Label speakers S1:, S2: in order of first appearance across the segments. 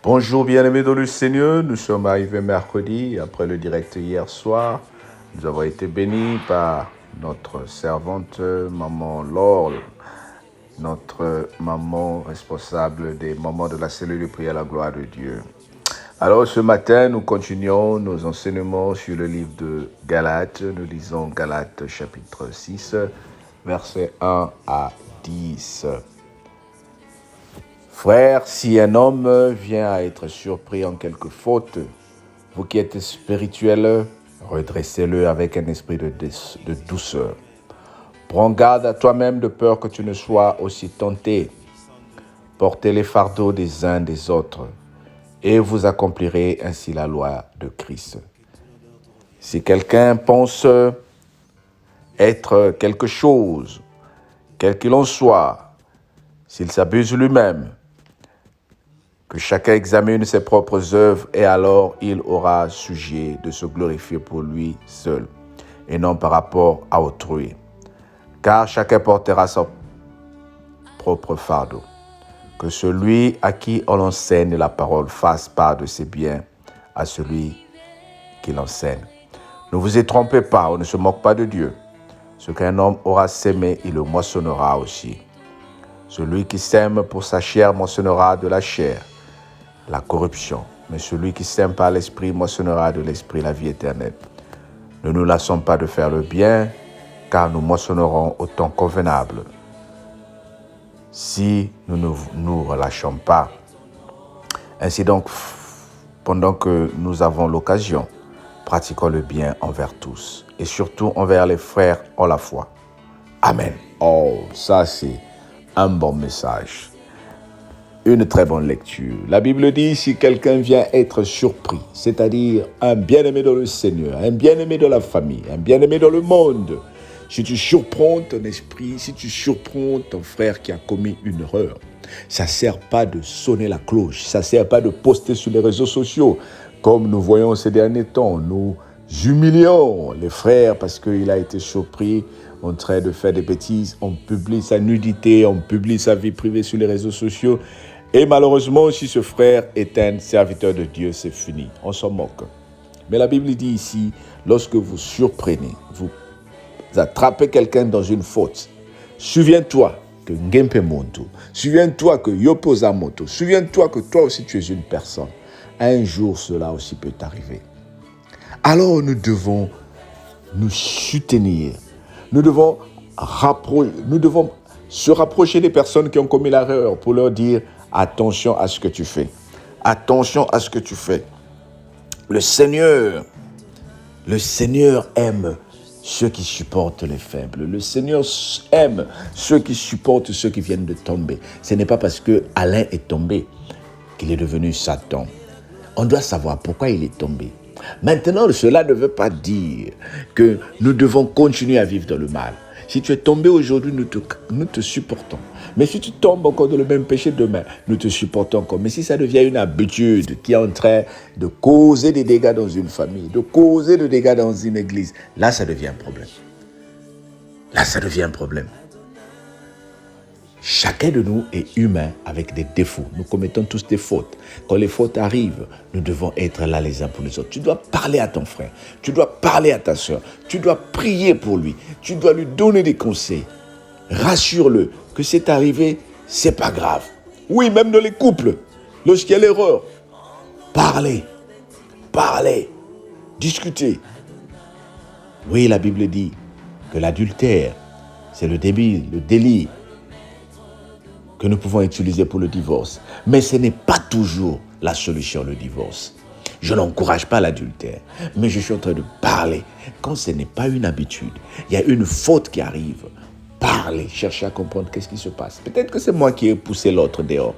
S1: Bonjour bien-aimés dans le Seigneur, nous sommes arrivés mercredi, après le direct hier soir. Nous avons été bénis par notre servante maman Laure, notre maman responsable des moments de la cellule de prière à la gloire de Dieu. Alors ce matin, nous continuons nos enseignements sur le livre de Galates. Nous lisons Galates chapitre 6, versets 1 à 10. Frères, si un homme vient à être surpris en quelque faute, vous qui êtes spirituels, redressez-le avec un esprit de douceur. Prends garde à toi-même de peur que tu ne sois aussi tenté. Portez les fardeaux des uns des autres, et vous accomplirez ainsi la loi de Christ. Si quelqu'un pense être quelque chose, quel qu'il en soit, s'il s'abuse lui-même, que chacun examine ses propres œuvres et alors il aura sujet de se glorifier pour lui seul et non par rapport à autrui. Car chacun portera son propre fardeau. Que celui à qui on enseigne la parole fasse part de ses biens à celui qui l'enseigne. Ne vous y trompez pas, on ne se moque pas de Dieu. Ce qu'un homme aura sémé, il le moissonnera aussi. Celui qui sème pour sa chair moissonnera de la chair la corruption, mais celui qui sème par l'esprit moissonnera de l'esprit la vie éternelle. Ne nous lassons pas de faire le bien, car nous moissonnerons au temps convenable. Si nous ne nous relâchons pas. Ainsi donc, pendant que nous avons l'occasion, pratiquons le bien envers tous, et surtout envers les frères en la foi. Amen. Oh, ça c'est un bon message. Une très bonne lecture. La Bible dit, si quelqu'un vient être surpris, c'est-à-dire un bien-aimé dans le Seigneur, un bien-aimé dans la famille, un bien-aimé dans le monde, si tu surprends ton esprit, si tu surprends ton frère qui a commis une erreur, ça ne sert pas de sonner la cloche, ça ne sert pas de poster sur les réseaux sociaux, comme nous voyons ces derniers temps. Nous humilions les frères parce qu'il a été surpris en train de faire des bêtises, on publie sa nudité, on publie sa vie privée sur les réseaux sociaux. Et malheureusement, si ce frère est un serviteur de Dieu, c'est fini. On s'en moque. Mais la Bible dit ici, lorsque vous surprenez, vous attrapez quelqu'un dans une faute, souviens-toi que Ngempe Monto, souviens-toi que Yopoza Moto, souviens-toi que toi aussi tu es une personne. Un jour, cela aussi peut t'arriver. Alors nous devons nous soutenir. Nous devons se rapprocher des personnes qui ont commis l'erreur pour leur dire attention à ce que tu fais. Attention à ce que tu fais. Le Seigneur aime ceux qui supportent les faibles. Le Seigneur aime ceux qui supportent ceux qui viennent de tomber. Ce n'est pas parce que Alain est tombé qu'il est devenu Satan. On doit savoir pourquoi il est tombé. Maintenant, cela ne veut pas dire que nous devons continuer à vivre dans le mal. Si tu es tombé aujourd'hui, nous te supportons. Mais si tu tombes encore dans le même péché demain, nous te supportons encore. Mais si ça devient une habitude qui est en train de causer des dégâts dans une famille, de causer des dégâts dans une église, là, ça devient un problème. Là, ça devient un problème. Chacun de nous est humain avec des défauts. Nous commettons tous des fautes. Quand les fautes arrivent, nous devons être là les uns pour les autres. Tu dois parler à ton frère. Tu dois parler à ta soeur. Tu dois prier pour lui. Tu dois lui donner des conseils. Rassure-le que c'est arrivé, c'est pas grave. Oui, même dans les couples, lorsqu'il y a l'erreur, parlez, discutez. Oui, la Bible dit que l'adultère, c'est le délit que nous pouvons utiliser pour le divorce. Mais ce n'est pas toujours la solution, le divorce. Je n'encourage pas l'adultère, mais je suis en train de parler. Quand ce n'est pas une habitude, il y a une faute qui arrive. Parlez, cherchez à comprendre qu'est-ce qui se passe. Peut-être que c'est moi qui ai poussé l'autre dehors.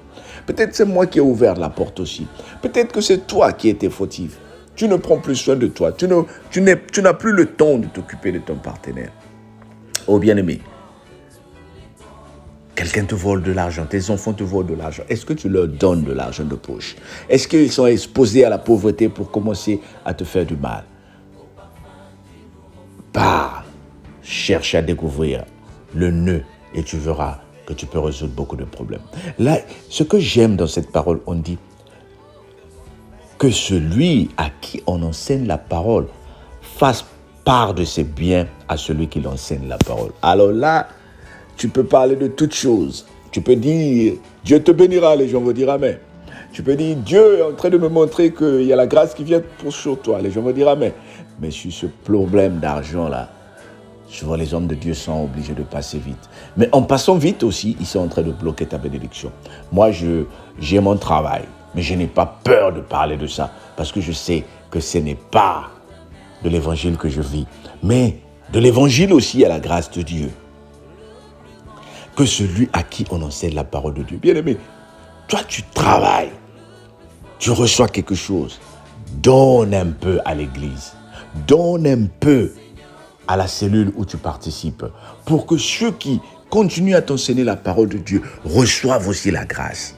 S1: Peut-être que c'est moi qui ai ouvert la porte aussi. Peut-être que c'est toi qui étais fautif. Tu ne prends plus soin de toi. Tu n'as plus le temps de t'occuper de ton partenaire. Oh bien-aimé, quelqu'un te vole de l'argent, tes enfants te volent de l'argent. Est-ce que tu leur donnes de l'argent de poche? Est-ce qu'ils sont exposés à la pauvreté pour commencer à te faire du mal? Cherche à découvrir le nœud et tu verras que tu peux résoudre beaucoup de problèmes. Là, ce que j'aime dans cette parole, on dit, que celui à qui on enseigne la parole fasse part de ses biens à celui qui l'enseigne la parole. Alors là, tu peux parler de toutes choses. Tu peux dire, Dieu te bénira, les gens vont dire Amen. Tu peux dire, Dieu est en train de me montrer qu'il y a la grâce qui vient sur toi, les gens vont dire Amen. Mais sur ce problème d'argent-là, souvent les hommes de Dieu sont obligés de passer vite. Mais en passant vite aussi, ils sont en train de bloquer ta bénédiction. Moi, j'ai mon travail, mais je n'ai pas peur de parler de ça, parce que je sais que ce n'est pas de l'évangile que je vis, mais de l'évangile aussi à la grâce de Dieu. Que celui à qui on enseigne la parole de Dieu. Bien-aimé, toi tu travailles, tu reçois quelque chose, donne un peu à l'église, donne un peu à la cellule où tu participes, pour que ceux qui continuent à t'enseigner la parole de Dieu reçoivent aussi la grâce.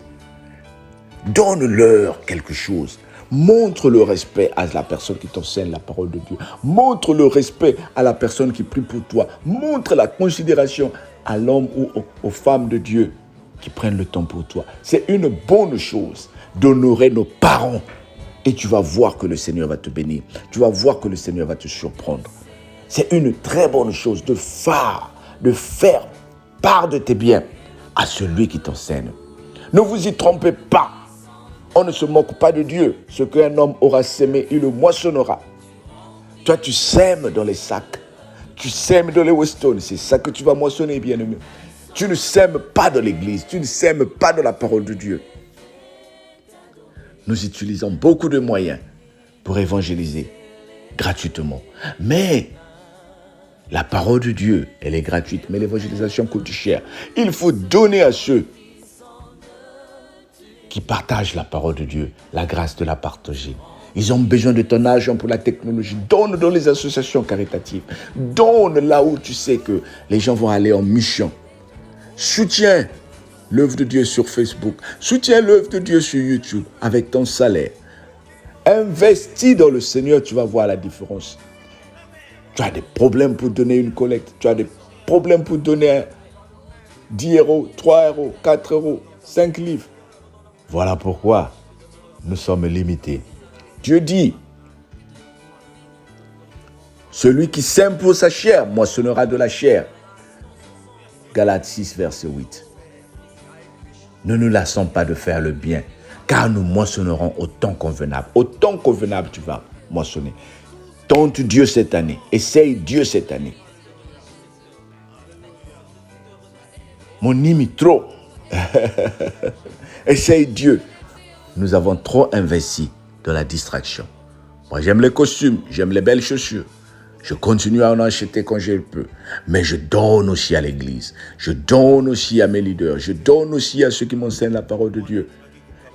S1: Donne-leur quelque chose. Montre le respect à la personne qui t'enseigne la parole de Dieu. Montre le respect à la personne qui prie pour toi. Montre la considération à l'homme ou aux femmes de Dieu qui prennent le temps pour toi. C'est une bonne chose d'honorer nos parents. Et tu vas voir que le Seigneur va te bénir. Tu vas voir que le Seigneur va te surprendre. C'est une très bonne chose de faire part de tes biens à celui qui t'enseigne. Ne vous y trompez pas. On ne se moque pas de Dieu. Ce qu'un homme aura sémé, il le moissonnera. Toi, tu sèmes dans les sacs. Tu sèmes dans les Weston. C'est ça que tu vas moissonner, bien-aimé. Tu ne sèmes pas dans l'église. Tu ne sèmes pas dans la parole de Dieu. Nous utilisons beaucoup de moyens pour évangéliser gratuitement. Mais la parole de Dieu, elle est gratuite. Mais l'évangélisation coûte cher. Il faut donner à ceux qui partagent la parole de Dieu, la grâce de la partager. Ils ont besoin de ton argent pour la technologie. Donne dans les associations caritatives. Donne là où tu sais que les gens vont aller en mission. Soutiens l'œuvre de Dieu sur Facebook. Soutiens l'œuvre de Dieu sur YouTube avec ton salaire. Investis dans le Seigneur, tu vas voir la différence. Tu as des problèmes pour donner une collecte. Tu as des problèmes pour donner 10 euros, 3 euros, 4 euros, 5 livres. Voilà pourquoi nous sommes limités. Dieu dit, celui qui sème pour sa chair moissonnera de la chair. Galates 6, verset 8. Ne nous lassons pas de faire le bien, car nous moissonnerons au temps convenable. Au temps convenable, tu vas moissonner. Tente Dieu cette année. Essaye Dieu cette année. Mon imi trop. Essaye Dieu. Nous avons trop investi dans la distraction. Moi, j'aime les costumes, j'aime les belles chaussures. Je continue à en acheter quand je le peux. Mais je donne aussi à l'église. Je donne aussi à mes leaders. Je donne aussi à ceux qui m'enseignent la parole de Dieu.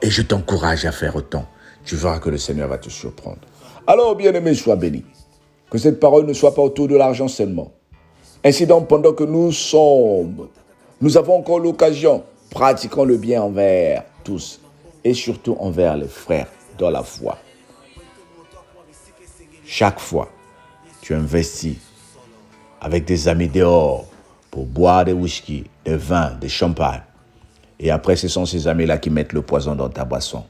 S1: Et je t'encourage à faire autant. Tu verras que le Seigneur va te surprendre. Alors, bien-aimé, sois béni. Que cette parole ne soit pas autour de l'argent seulement. Ainsi donc, pendant que nous avons encore l'occasion, pratiquons le bien envers tous et surtout envers les frères dans la foi. Chaque fois, tu investis avec des amis dehors pour boire des whisky, des vins, des champagnes. Et après, ce sont ces amis-là qui mettent le poison dans ta boisson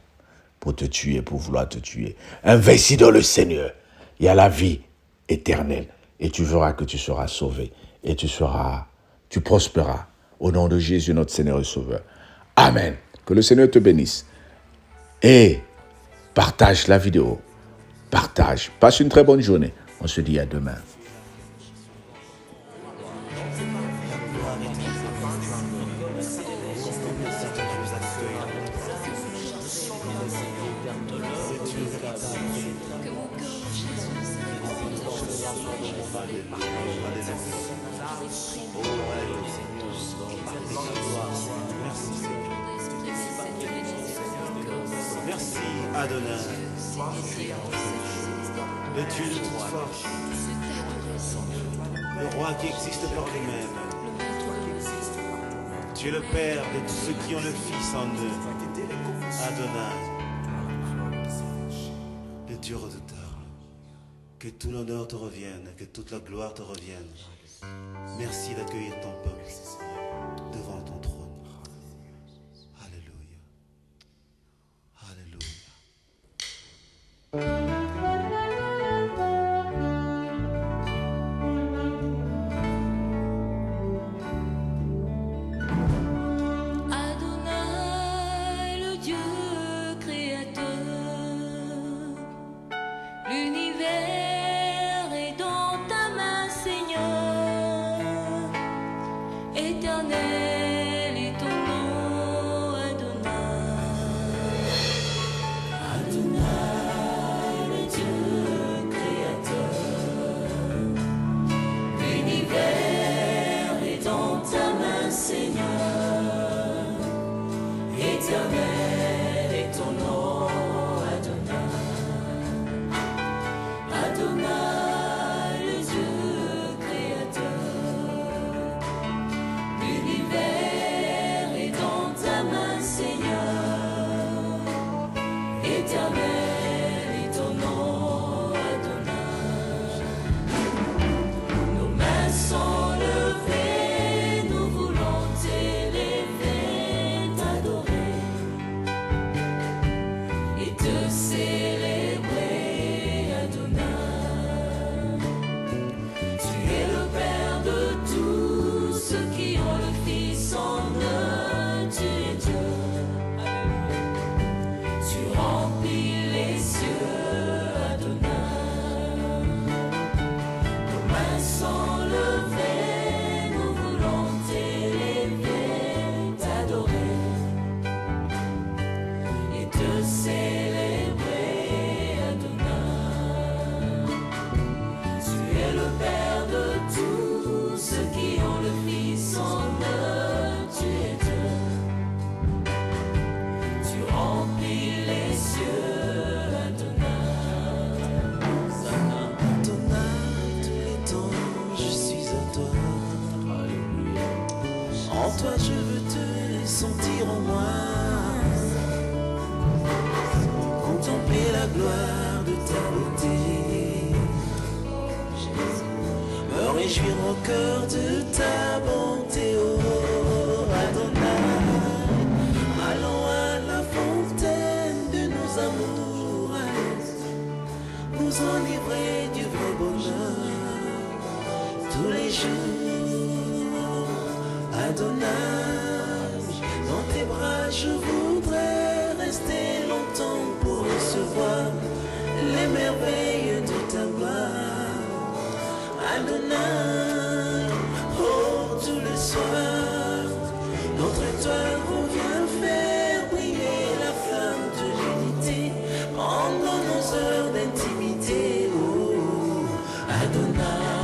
S1: pour te tuer, pour vouloir te tuer. Investis dans le Seigneur. Il y a la vie éternelle et tu verras que tu seras sauvé et tu prospéreras. Au nom de Jésus, notre Seigneur et Sauveur. Amen. Que le Seigneur te bénisse. Et partage la vidéo. Partage. Passe une très bonne journée. On se dit à demain.
S2: Merci Adonai, le Dieu de toute force, le roi qui existe par lui-même. Tu es le Père de tous ceux qui ont le Fils en eux. Adonai, le Dieu redoutable. Que tout l'honneur te revienne, que toute la gloire te revienne. Merci d'accueillir ton peuple devant ton trône. Alléluia. Alléluia. En toi je veux te sentir en moi, contempler la gloire de ta beauté, me réjouir au cœur de ta bonté, oh Adonai. Allons à la fontaine de nos amours, nous enivrer du vrai bonheur tous les jours. Adonai, dans tes bras je voudrais rester longtemps pour recevoir les merveilles de ta gloire. Adonai, oh tous les soirs, notre étoile revient faire briller la flamme de l'unité pendant nos heures d'intimité. Oh Adonai.